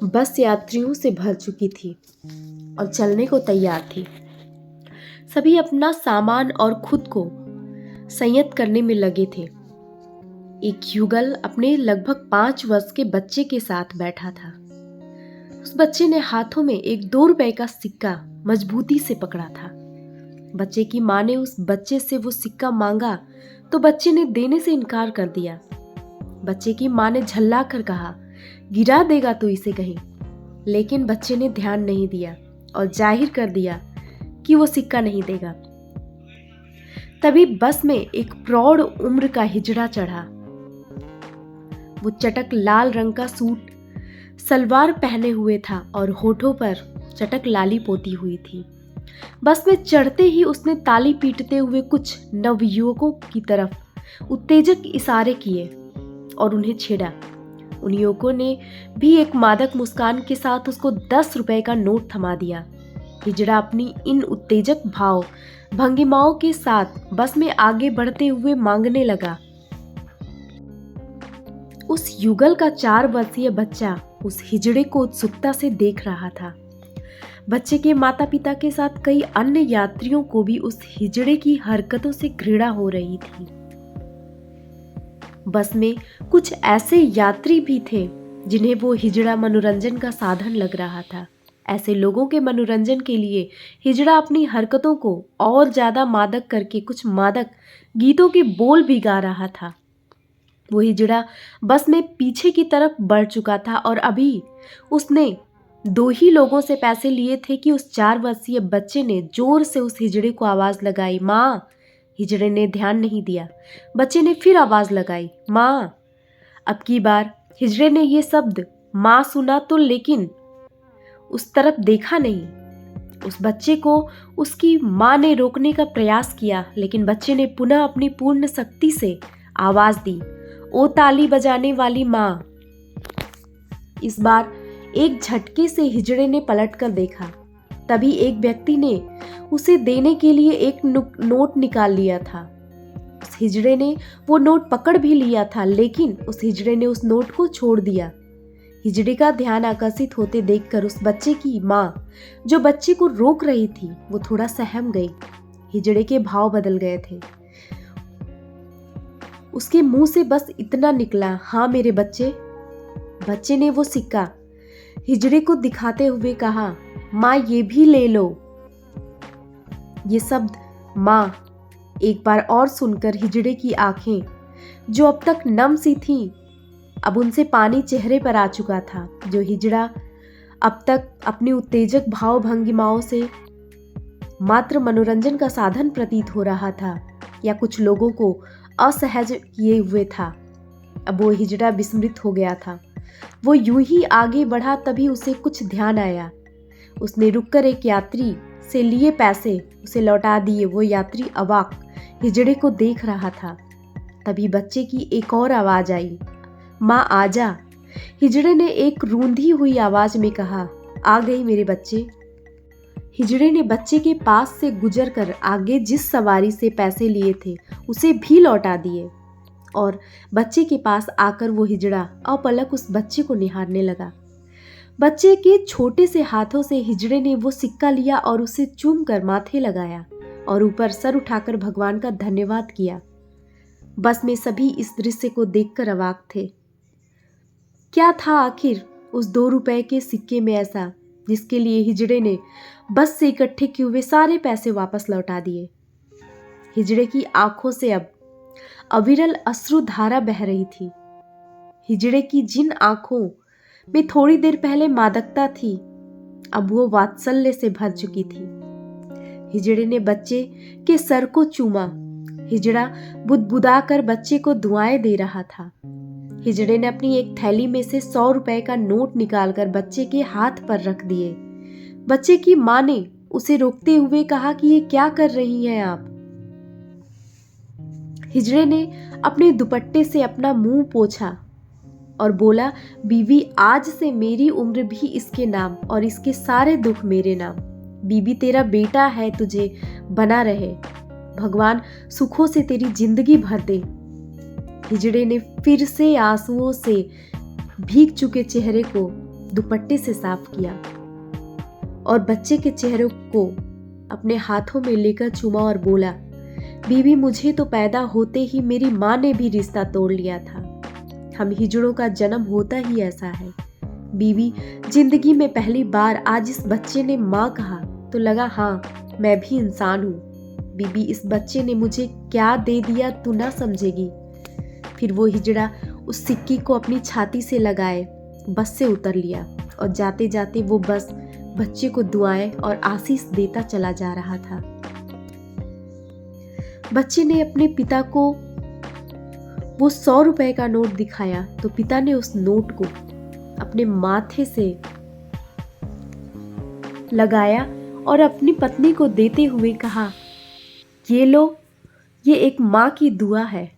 बस यात्रियों से भर चुकी थी और चलने को तैयार थी। सभी अपना सामान और खुद को संयत करने में लगे थे। एक युगल अपने लगभग 5 वर्ष के बच्चे के साथ बैठा था। उस बच्चे ने हाथों में एक 2 रुपए का सिक्का मजबूती से पकड़ा था। बच्चे की माँ ने उस बच्चे से वो सिक्का मांगा तो बच्चे ने देने से इनकार कर दिया। बच्चे की माँ ने झल्ला कर कहा, गिरा देगा तो इसे कहीं। लेकिन बच्चे ने ध्यान नहीं दिया और जाहिर कर दिया कि वो सिक्का नहीं देगा। तभी बस में एक प्रौढ़ उम्र का हिजड़ा चढ़ा। वो चटक लाल रंग का सूट सलवार पहने हुए था और होठों पर चटक लाली पोती हुई थी। बस में चढ़ते ही उसने ताली पीटते हुए कुछ नवयुवकों की तरफ उत्तेजक इशारे किए और उन्हें छेड़ा। उन युवकों ने भी एक मादक मुस्कान के साथ उसको 10 रुपए का नोट थमा दिया। हिजड़ा अपनी इन उत्तेजक भाव भंगिमाओं के साथ बस में आगे बढ़ते हुए मांगने लगा। उस युगल का 4 वर्षीय बच्चा उस हिजड़े को उत्सुकता से देख रहा था। बच्चे के माता पिता के साथ कई अन्य यात्रियों को भी उस हिजड़े की हरकतों से घृणा हो रही थी। बस में कुछ ऐसे यात्री भी थे जिन्हें वो हिजड़ा मनोरंजन का साधन लग रहा था। ऐसे लोगों के मनोरंजन के लिए हिजड़ा अपनी हरकतों को और ज्यादा मादक करके कुछ मादक गीतों के बोल भी गा रहा था। वो हिजड़ा बस में पीछे की तरफ बढ़ चुका था और अभी उसने 2 ही लोगों से पैसे लिए थे कि उस 4 वर्षीय बच्चे ने जोर से उस हिजड़े को आवाज लगाई, माँ। हिजड़े ने ध्यान नहीं दिया। बच्चे ने फिर आवाज लगाई, माँ। अब की बार हिजड़े ने ये शब्द माँ सुना तो लेकिन उस तरफ देखा नहीं। उस बच्चे को उसकी माँ ने रोकने का प्रयास किया, लेकिन बच्चे ने पुनः अपनी पूर्ण शक्ति से आवाज दी, ओ ताली बजाने वाली माँ। इस बार एक झटके से हिजड़े ने पलटकर देखा। तभी एक व्यक्ति ने उसे देने के लिए एक नोट निकाल लिया था। उस हिजड़े ने वो नोट पकड़ भी लिया था, लेकिन उस हिजड़े ने उस नोट को छोड़ दिया। हिजड़े का ध्यान आकर्षित होते देखकर उस बच्चे की माँ, जो बच्चे को रोक रही थी, वो थोड़ा सहम गई। हिजड़े के भाव बदल गए थे। उसके मुंह से बस इतना निकला, हाँ मेरे बच्चे। बच्चे ने वो सिक्का हिजड़े को दिखाते हुए कहा, माँ ये भी ले लो। ये शब्द माँ एक बार और सुनकर हिजड़े की आंखें, जो अब तक नम सी थीं, अब उनसे पानी चेहरे पर आ चुका था। जो हिजड़ा अब तक अपनी उत्तेजक भाव भंगिमाओं से मात्र मनोरंजन का साधन प्रतीत हो रहा था या कुछ लोगों को असहज किए हुए था, अब वो हिजड़ा विस्मृत हो गया था। वो यूं ही आगे बढ़ा, तभी उसे कुछ ध्यान आया। उसने रुककर एक यात्री से लिए पैसे उसे लौटा दिए। वो यात्री अवाक हिजड़े को देख रहा था। तभी बच्चे की एक और आवाज आई, माँ आजा। हिजड़े ने एक रूंधी हुई आवाज में कहा, आ गई मेरे बच्चे। हिजड़े ने बच्चे के पास से गुजरकर आगे जिस सवारी से पैसे लिए थे उसे भी लौटा दिए और बच्चे के पास आकर वो हिजड़ा अपलक उस बच्चे को निहारने लगा। बच्चे के छोटे से हाथों से हिजड़े ने वो सिक्का लिया और उसे चूम कर माथे लगाया और ऊपर सर उठाकर भगवान का धन्यवाद किया। बस में सभी इस दृश्य को देखकर अवाक थे। क्या था आखिर उस 2 रुपए के सिक्के में ऐसा जिसके लिए हिजड़े ने बस से इकट्ठे किए हुए सारे पैसे वापस लौटा दिए। हिजड़े की आंखों से अब अविरल अश्रुधारा बह रही थी। हिजड़े की जिन आंखों में थोड़ी देर पहले मादकता थी, अब वो वात्सल्य से भर चुकी थी। हिजड़े ने बच्चे के सर को चूमा। हिजड़ा बुदबुदाकर बच्चे को दुआएं दे रहा था। हिजड़े ने अपनी एक थैली में से 100 रुपए का नोट निकालकर बच्चे के हाथ पर रख दिए। बच्चे की माँ ने उसे रोकते हुए कहा कि ये क्या कर रही हैं आप। हिजड़े ने अपने दुपट्टे से अपना मुंह पोंछा और बोला, बीवी आज से मेरी उम्र भी इसके नाम और इसके सारे दुख मेरे नाम। बीबी तेरा बेटा है, तुझे बना रहे। भगवान सुखों से तेरी जिंदगी भर दे। हिजड़े ने फिर से आंसुओं से भीग चुके चेहरे को दुपट्टे से साफ किया और बच्चे के चेहरे को अपने हाथों में लेकर चूमा और बोला, बीबी, मुझे तो पैदा होते ही मेरी माँ ने भी रिश्ता तोड़ लिया था। हम हिजड़ों का जन्म होता ही ऐसा है। बीबी, जिंदगी में पहली बार आज इस बच्चे ने माँ कहा तो लगा हाँ, मैं भी इंसान हूँ। बीबी, इस बच्चे ने मुझे क्या दे दिया तू ना समझेगी। फिर वो हिजड़ा उस सिक्की को अपनी छाती से लगाए बस से उतर लिया और जाते जाते वो बस बच्चे को दुआएं और आशीष देता चला जा रहा था। बच्चे ने अपने पिता को वो 100 रुपए का नोट दिखाया तो पिता ने उस नोट को अपने माथे से लगाया और अपनी पत्नी को देते हुए कहा, ये लो, ये एक माँ की दुआ है।